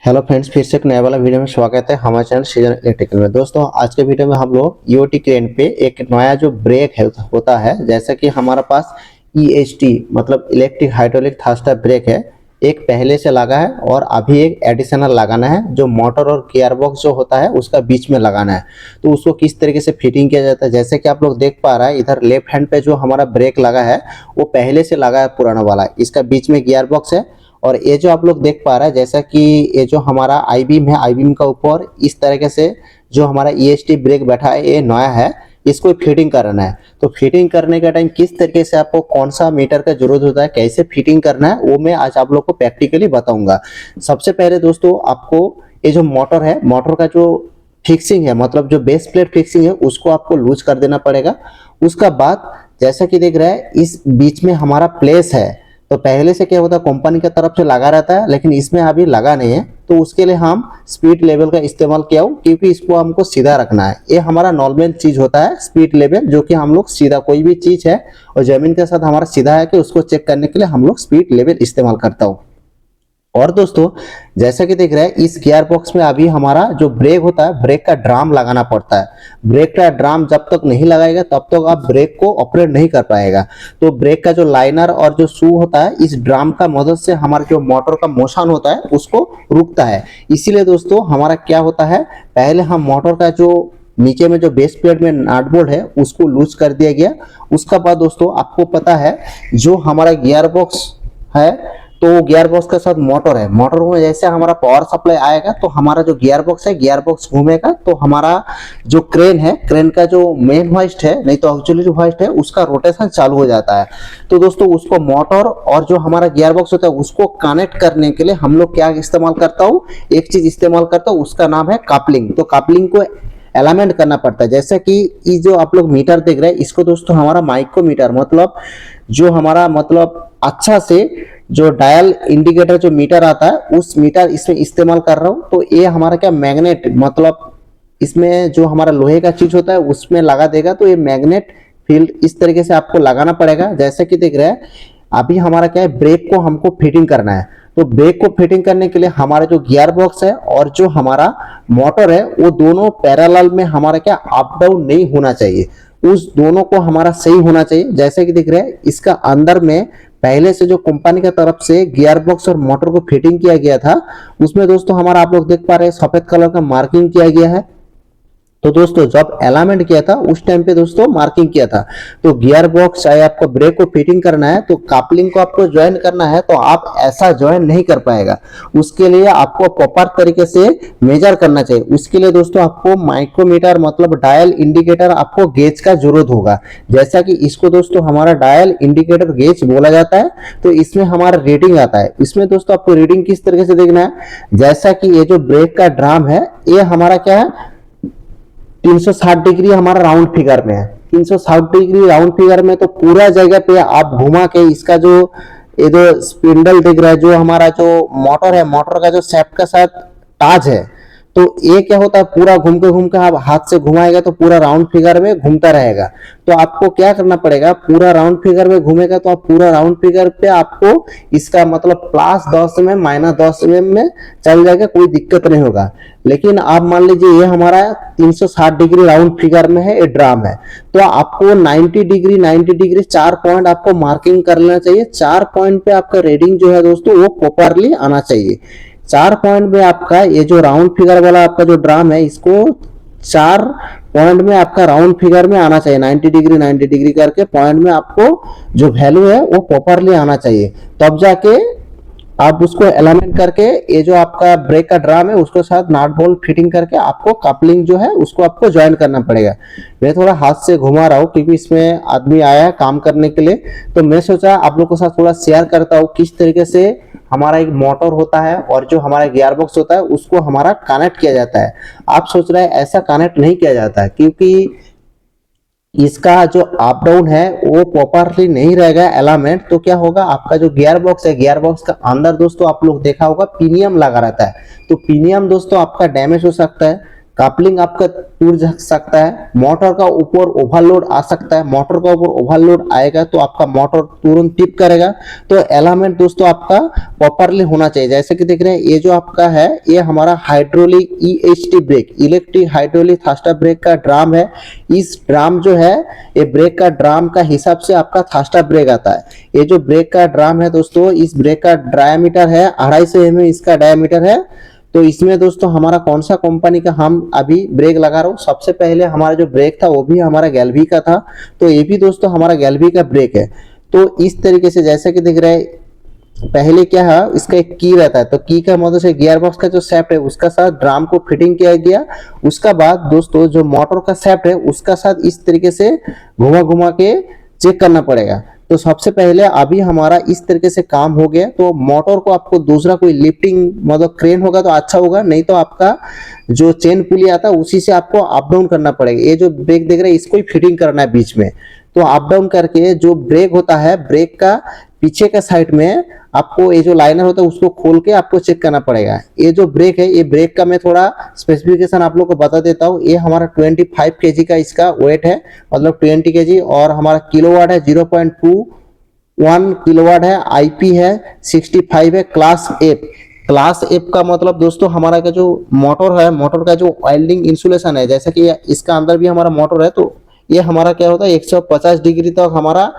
Hello friends, फिर से एक नया वाला वीडियो में स्वागत है हमारे चैनल सीजन इलेक्ट्रिकल में। दोस्तों आज के वीडियो में हम लोग ईओटी क्रेन पे एक नया जो ब्रेक है होता है, जैसा कि हमारे पास ईएचटी मतलब इलेक्ट्रिक हाइड्रोलिक थ्रस्टर ब्रेक है, एक पहले से लगा है और अभी एक एडिशनल लगाना है जो मोटर और गियर बॉक्स जो होता है उसका बीच में लगाना है। तो उसको किस तरीके से फिटिंग किया जाता है, जैसे कि आप लोग देख पा रहा है इधर लेफ्ट हैंड पे जो हमारा ब्रेक लगा है वो पहले से लगा है पुराना वाला, इसका बीच में गियर बॉक्स है। और ये जो आप लोग देख पा रहा है, जैसा कि ये जो हमारा आई बीम है, आई बीम का ऊपर इस तरीके से जो हमारा ईएचटी ब्रेक बैठा है ये नया है, इसको फिटिंग करना है। तो फिटिंग करने का टाइम किस तरीके से आपको कौन सा मीटर का जरूरत होता है, कैसे फिटिंग करना है, वो मैं आज आप लोग को प्रैक्टिकली बताऊंगा। सबसे पहले दोस्तों आपको ये जो मोटर है, मोटर का जो फिक्सिंग है मतलब जो बेस प्लेट फिक्सिंग है उसको आपको लूज कर देना पड़ेगा। उसका बाद जैसा कि देख रहे हैं इस बीच में हमारा प्लेस है, तो पहले से क्या होता है कंपनी की तरफ से लगा रहता है, लेकिन इसमें अभी लगा नहीं है। तो उसके लिए हम स्पीड लेवल का इस्तेमाल किया हो, क्योंकि इसको हमको सीधा रखना है। ये हमारा नॉर्मल चीज होता है स्पीड लेवल, जो कि हम लोग सीधा कोई भी चीज है और जमीन के साथ हमारा सीधा है कि उसको चेक करने के लिए हम लोग स्पीड लेवल इस्तेमाल करता हूँ। और दोस्तों जैसा कि देख रहे हैं इस गियर बॉक्स में अभी हमारा जो ब्रेक होता है, ब्रेक का ड्राम लगाना पड़ता है। ब्रेक का ड्राम जब तक नहीं लगाएगा तब तक आप ब्रेक को ऑपरेट नहीं कर पाएगा। तो ब्रेक का जो लाइनर और जो शू होता है इस ड्राम का मदद से हमारा जो मोटर का मोशन होता है उसको रुकता है। इसीलिए दोस्तों हमारा क्या होता है, पहले हम मोटर का जो नीचे में जो बेस प्लेट में नट बोल्ट है उसको लूज कर दिया गया। उसका बाद दोस्तों आपको पता है जो हमारा गियर बॉक्स है, तो गियर बॉक्स के साथ मोटर है, मोटर में जैसे हमारा पावर सप्लाई आएगा तो हमारा जो गियर बॉक्स है, गियर बॉक्स घूमेगा तो हमारा जो क्रेन है, क्रेन का जो मेन होइस्ट है नहीं तो ऑक्सिलरी होइस्ट है उसका रोटेशन चालू हो जाता है। तो दोस्तों उसको मोटर और जो हमारा गियर बॉक्स होता है उसको कनेक्ट करने के लिए हम लोग क्या इस्तेमाल करता हूँ, एक चीज इस्तेमाल करता हूँ, उसका नाम है कपलिंग। तो कपलिंग को एलाइनमेंट करना पड़ता है। जैसे कि ये जो आप लोग मीटर देख रहे हैं इसको दोस्तों हमारा माइक्रोमीटर मतलब जो हमारा मतलब अच्छा से जो डायल इंडिकेटर जो मीटर आता है उस मीटर इसमें इस्तेमाल कर रहा हूँ। तो ये हमारा क्या मैग्नेट मतलब इसमें जो हमारा लोहे का चीज होता है उसमें लगा देगा, तो ये मैग्नेट फील्ड इस तरीके से आपको लगाना पड़ेगा। जैसे कि देख रहे हैं अभी हमारा क्या है, ब्रेक को हमको फिटिंग करना है। तो ब्रेक को फिटिंग करने के लिए हमारा जो गियर बॉक्स है और जो हमारा मोटर है वो दोनों पैरेलल में हमारा क्या अप डाउन नहीं होना चाहिए, उस दोनों को हमारा सही होना चाहिए। जैसे कि दिख रहा है इसका अंदर में पहले से जो कंपनी की तरफ से गियर बॉक्स और मोटर को फिटिंग किया गया था उसमें दोस्तों हमारा आप लोग देख पा रहे हैं सफेद कलर का मार्किंग किया गया है। तो दोस्तों जब अलाइनमेंट किया था उस टाइम पे दोस्तों मार्किंग किया था। तो गियर बॉक्स चाहे आपको ब्रेक को फिटिंग करना है तो कपलिंग को आपको ज्वाइन करना है, तो आप ऐसा ज्वाइन नहीं कर पाएगा। उसके लिए आपको प्रॉपर तरीके से मेजर करना चाहिए। उसके लिए दोस्तों आपको माइक्रोमीटर मतलब डायल इंडिकेटर आपको गेज का जरूरत होगा। जैसा कि इसको दोस्तों हमारा डायल इंडिकेटर गेज बोला जाता है। तो इसमें हमारा रीडिंग आता है। इसमें दोस्तों आपको रीडिंग किस तरीके से देखना है, जैसा कि ये जो ब्रेक का ड्राम है ये हमारा क्या है 360 डिग्री हमारा राउंड फिगर में है। 360 डिग्री राउंड फिगर में तो पूरा जगह पे आप घुमा के इसका जो ये जो स्पिंडल दिख रहा है, जो हमारा जो मोटर है, मोटर का जो शेफ्ट का साथ ताज है, तो ये क्या होता है पूरा घूम के आप हाथ से घुमाएगा तो पूरा राउंड फिगर में घूमता रहेगा। तो आपको क्या करना पड़ेगा, पूरा राउंड फिगर में घूमेगा तो आप पूरा राउंड फिगर पे आपको इसका मतलब +10 mm -10 mm में चल जाएगा, कोई दिक्कत नहीं होगा। लेकिन आप मान लीजिए ये हमारा 360 डिग्री राउंड फिगर में है, ये ड्राम है, तो आपको 90 डिग्री 4 पॉइंट आपको मार्किंग कर लेना चाहिए। 4 पॉइंट पे आपका रीडिंग जो है दोस्तों वो प्रॉपरली आना चाहिए। 4 पॉइंट में आपका ये जो राउंड फिगर वाला आपका जो ड्राम है इसको 4 पॉइंट में आपका राउंड फिगर में आना चाहिए। 90 डिग्री करके पॉइंट में आपको जो वैल्यू है वो प्रॉपरली आना चाहिए, तब जाके आप उसको अलाइनमेंट करके ये जो आपका ब्रेक का ड्राम है उसको साथ नट बोल्ट फिटिंग करके आपको कपलिंग जो है उसको आपको ज्वाइन करना पड़ेगा। मैं थोड़ा हाथ से घुमा रहा हूँ क्योंकि इसमें आदमी आया है काम करने के लिए, तो मैं सोचा आप लोग के साथ थोड़ा शेयर करता हूँ किस तरीके से हमारा एक मोटर होता है और जो हमारा गियर बॉक्स होता है उसको हमारा कनेक्ट किया जाता है। आप सोच रहे हैं ऐसा कनेक्ट नहीं किया जाता है, क्योंकि इसका जो अप डाउन है वो प्रॉपरली नहीं रहेगा अलाइनमेंट। तो क्या होगा, आपका जो गियर बॉक्स है, गियर बॉक्स का अंदर दोस्तों आप लोग देखा होगा पिनियम लगा रहता है। तो पिनियम दोस्तों आपका डैमेज हो सकता है, कपलिंग आपका टूट सकता है, मोटर का ऊपर ओवरलोड आ सकता है, मोटर का ऊपर ओवरलोड आएगा तो आपका मोटर तुरंत टिप करेगा। तो एलाइनमेंट दोस्तों आपका प्रॉपरली होना चाहिए। जैसे कि देख रहे हैं ये जो आपका है ये हमारा hydraulic EHT brake, electric hydraulic thruster brake का ड्राम है। इस ड्राम जो है ये ब्रेक का ड्राम का हिसाब से आपका थर्स्टर ब्रेक आता है। ये जो ब्रेक का ड्राम है दोस्तों, इस ब्रेक का डायमीटर है 250 mm इसका डायमीटर है। तो इसमें दोस्तों हमारा कौन सा कंपनी का हम अभी ब्रेक लगा रहा हूँ। सबसे पहले हमारा जो ब्रेक था वो भी हमारा गैल्वी का था, तो ये भी दोस्तों हमारा गैल्वी का ब्रेक है। तो इस तरीके से जैसे कि दिख रहा है, पहले क्या है इसका एक की रहता है, तो की का मदद से गियर बॉक्स का जो शेफ्ट है उसका साथ ड्राम को फिटिंग किया गया। उसका बाद दोस्तों जो मोटर का शेफ्ट है उसका साथ इस तरीके से घुमा घुमा के चेक करना पड़ेगा। तो सबसे पहले अभी हमारा इस तरीके से काम हो गया। तो मोटर को आपको दूसरा कोई लिफ्टिंग मतलब क्रेन होगा तो अच्छा होगा, नहीं तो आपका जो चेन पुली आता है उसी से आपको अप डाउन करना पड़ेगा। ये जो ब्रेक देख रहे हैं इसको ही फिटिंग करना है बीच में। तो अप डाउन करके जो ब्रेक होता है, ब्रेक का पीछे का साइड में आपको ये जो लाइनर होता है उसको खोल के आपको चेक करना पड़ेगा। ये जो ब्रेक है, ये ब्रेक का मैं थोड़ा स्पेसिफिकेशन आप लोग को बता देता हूँ। ये हमारा 25 kg का इसका वेट है, मतलब 20 kg, और हमारा किलोवाट है 0.21 किलोवाट है। आईपी है 65 है। क्लास एफ, क्लास एफ का मतलब दोस्तों हमारा का जो मोटर है, मोटर का जो वेल्डिंग इंसुलेशन है, जैसे कि इसका अंदर भी हमारा मोटर है, तो ये हमारा क्या होता है 150 डिग्री तक हमारा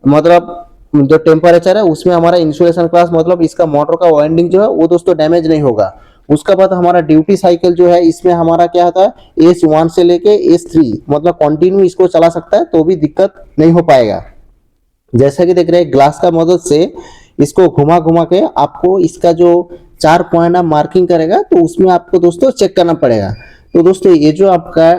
मतलब जो टेम्परेचर है उसमें हमारा इंसुलेशन क्लास, मतलब इसका मोटर का वाइंडिंग जो है वो दोस्तों डैमेज नहीं होगा। उसका बाद हमारा ड्यूटी साइकिल जो है इसमें हमारा क्या होता है S1 से लेके S3, मतलब कंटिन्यू इसको चला सकता है तो भी दिक्कत नहीं हो पाएगा। जैसा कि देख रहे हैं ग्लास का मदद से इसको घुमा घुमा के आपको इसका जो 4 पॉइंट आप मार्किंग करेगा तो उसमें आपको दोस्तों चेक करना पड़ेगा। तो दोस्तों ये जो आपका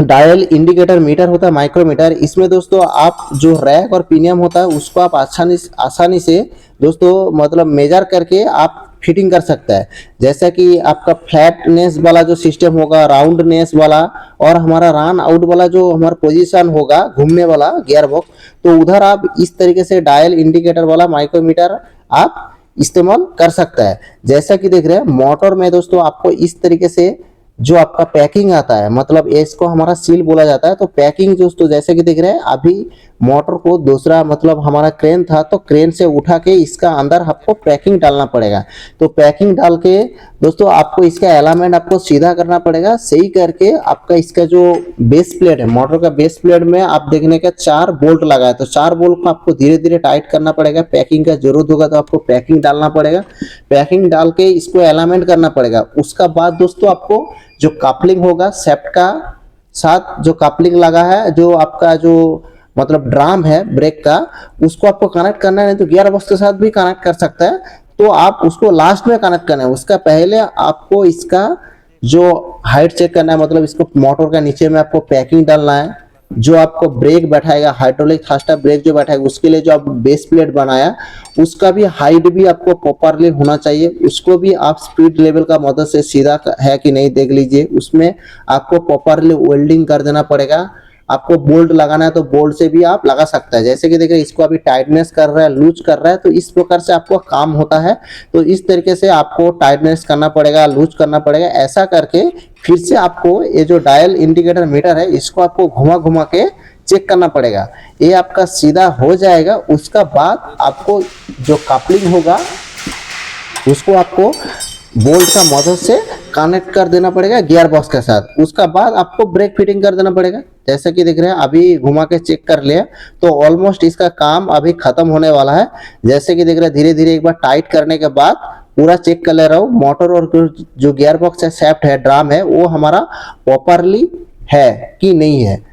डायल इंडिकेटर मीटर होता है, माइक्रोमीटर, इसमें दोस्तों आप जो रैक और पिनियम होता है उसको आप आसानी से दोस्तों मतलब मेजर करके आप फिटिंग कर सकता है। जैसा कि आपका फ्लैटनेस वाला जो सिस्टम होगा, राउंडनेस वाला, और हमारा रन आउट वाला जो हमारा पोजीशन होगा घूमने वाला गियर बॉक्स, तो उधर आप इस तरीके से डायल इंडिकेटर वाला माइक्रोमीटर आप इस्तेमाल कर सकता है। जैसा कि देख रहे हैं मोटर में दोस्तों आपको इस तरीके से जो आपका पैकिंग आता है, मतलब इसको हमारा सील बोला जाता है। तो पैकिंग दोस्तों जैसे कि देख रहे हैं अभी मोटर को दूसरा मतलब हमारा क्रेन था तो क्रेन से उठा के इसका अंदर आपको पैकिंग डालना पड़ेगा। तो पैकिंग डाल के दोस्तों आपको इसका एलाइनमेंट आपको सीधा करना पड़ेगा। सही करके आपका इसका जो बेस प्लेट है, मोटर का बेस प्लेट में आप देखने का 4 बोल्ट लगा है, तो 4 बोल्ट को आपको धीरे धीरे टाइट करना पड़ेगा। पैकिंग का जरूरत होगा तो आपको पैकिंग डालना पड़ेगा। पैकिंग डाल के इसको एलाइनमेंट करना पड़ेगा। उसका बाद दोस्तों आपको जो कपलिंग होगा शेफ्ट का साथ जो कपलिंग लगा है, जो आपका जो मतलब ड्राम है ब्रेक का, उसको आपको कनेक्ट करना है, नहीं तो गियर बॉक्स के साथ भी कनेक्ट कर सकता है। तो आप उसको लास्ट में कनेक्ट करना है। उसका पहले आपको इसका जो हाइट चेक करना है, मतलब इसको मोटर का नीचे में आपको पैकिंग डालना है। जो आपको ब्रेक बैठाएगा, हाइड्रोलिक थर्स्टर ब्रेक जो बैठाएगा, उसके लिए जो आप बेस प्लेट बनाया उसका भी हाइट भी आपको प्रॉपरली होना चाहिए। उसको भी आप स्पीड लेवल का मदद से सीधा है कि नहीं देख लीजिए। उसमें आपको प्रॉपरली वेल्डिंग कर देना पड़ेगा। आपको बोल्ट लगाना है तो बोल्ट से भी आप लगा सकते हैं। जैसे कि देखिए इसको अभी टाइटनेस कर रहा है, लूज कर रहा है, तो इस प्रकार से आपको काम होता है। तो इस तरीके से आपको टाइटनेस करना पड़ेगा, लूज करना पड़ेगा। ऐसा करके फिर से आपको ये जो डायल इंडिकेटर मीटर है इसको आपको घुमा घुमा के चेक करना पड़ेगा। ये आपका सीधा हो जाएगा। उसका बाद आपको जो कपलिंग होगा उसको आपको बोल्ट का मदद से कनेक्ट कर देना पड़ेगा गियर बॉक्स के साथ। उसका बाद आपको ब्रेक फिटिंग कर देना पड़ेगा। जैसा कि देख रहे हैं अभी घुमा के चेक कर लिया, तो ऑलमोस्ट इसका काम अभी खत्म होने वाला है। जैसे कि देख रहे हैं धीरे धीरे एक बार टाइट करने के बाद पूरा चेक कर ले रहा हूँ मोटर और जो गियर बॉक्स है, शेफ्ट है, ड्राम है, वो हमारा प्रॉपरली है कि नहीं है।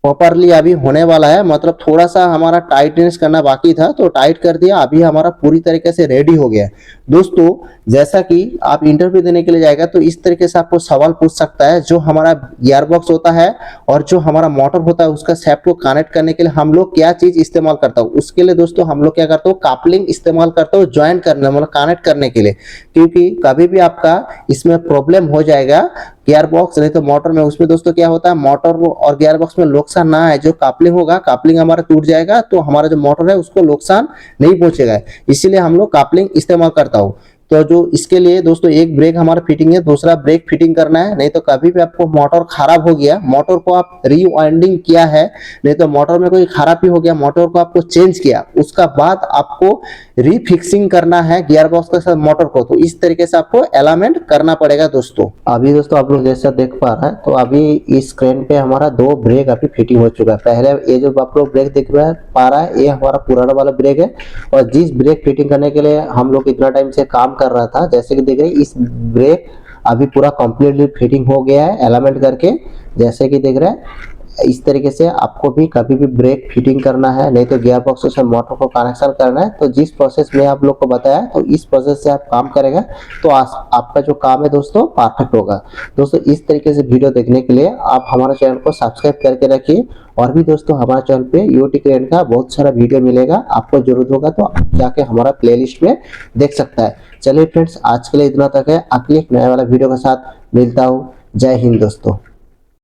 प्रॉपरली अभी होने वाला है, मतलब थोड़ा सा हमारा टाइटनेस करना बाकी था तो टाइट कर दिया। अभी हमारा पूरी तरीके से रेडी हो गया। दोस्तों जैसा कि आप इंटरव्यू देने के लिए जाएगा तो इस तरीके से आपको सवाल पूछ सकता है। जो हमारा गियर बॉक्स होता है और जो हमारा मोटर होता है उसका शेफ्ट को कनेक्ट करने के लिए हम लोग क्या चीज इस्तेमाल करता हूँ, उसके लिए दोस्तों हम लोग क्या करते हो, कपलिंग इस्तेमाल करते हो ज्वाइन करने मतलब कनेक्ट करने के लिए। क्योंकि कभी भी आपका इसमें प्रॉब्लम हो जाएगा गियर बॉक्स नहीं तो मोटर में, उसमें दोस्तों क्या होता है मोटर और गियर बॉक्स में नुकसान ना है। जो कपलिंग होगा, कपलिंग हमारा टूट जाएगा तो हमारा जो मोटर है उसको नुकसान नहीं पहुंचेगा। इसीलिए हम लोग कपलिंग इस्तेमाल करता हूँ। तो जो इसके लिए दोस्तों एक ब्रेक हमारा फिटिंग है, दूसरा ब्रेक फिटिंग करना है। नहीं तो कभी भी आपको मोटर खराब हो गया, मोटर को आप रीवाइंडिंग किया है, नहीं तो मोटर में कोई खराबी हो गया, मोटर को आपको चेंज किया, उसका बाद आपको रीफिक्सिंग करना है गियर बॉक्स के साथ मोटर को, तो इस तरीके से आपको अलाइनमेंट करना पड़ेगा दोस्तों। अभी दोस्तों आप लोग जैसा देख पा रहे हैं, तो अभी इस क्रेन पे हमारा 2 ब्रेक अभी फिटिंग हो चुका है। पहले ये जो आप लोग ब्रेक देख रहे हैं पा रहा है, ये हमारा पुराना वाला ब्रेक है। और जिस ब्रेक फिटिंग करने के लिए हम लोग इतना टाइम से काम कर रहा था, जैसे कि देख रहे हैं इस ब्रेक अभी पूरा कंप्लीटली फिटिंग हो गया है अलाइनमेंट करके। जैसे कि देख रहे हैं इस तरीके से आपको भी कभी भी ब्रेक फिटिंग करना है, नहीं तो गियर बॉक्स से मोटर को कनेक्शन करना है, तो जिस प्रोसेस में आप लोग को बताया, तो इस प्रोसेस से आप काम करेगा तो आपका जो काम है दोस्तों परफेक्ट होगा। दोस्तों इस तरीके से वीडियो देखने के लिए आप हमारे चैनल को सब्सक्राइब करके रखिए। और भी दोस्तों हमारे चैनल पे ईओटी क्रेन का बहुत सारा वीडियो मिलेगा, आपको जरूरत होगा तो आप जाके हमारा प्लेलिस्ट में देख सकता है। चलिए फ्रेंड्स, आज के लिए इतना तक है। अगले एक नया वाला वीडियो के साथ मिलता हूँ। जय हिंद दोस्तों।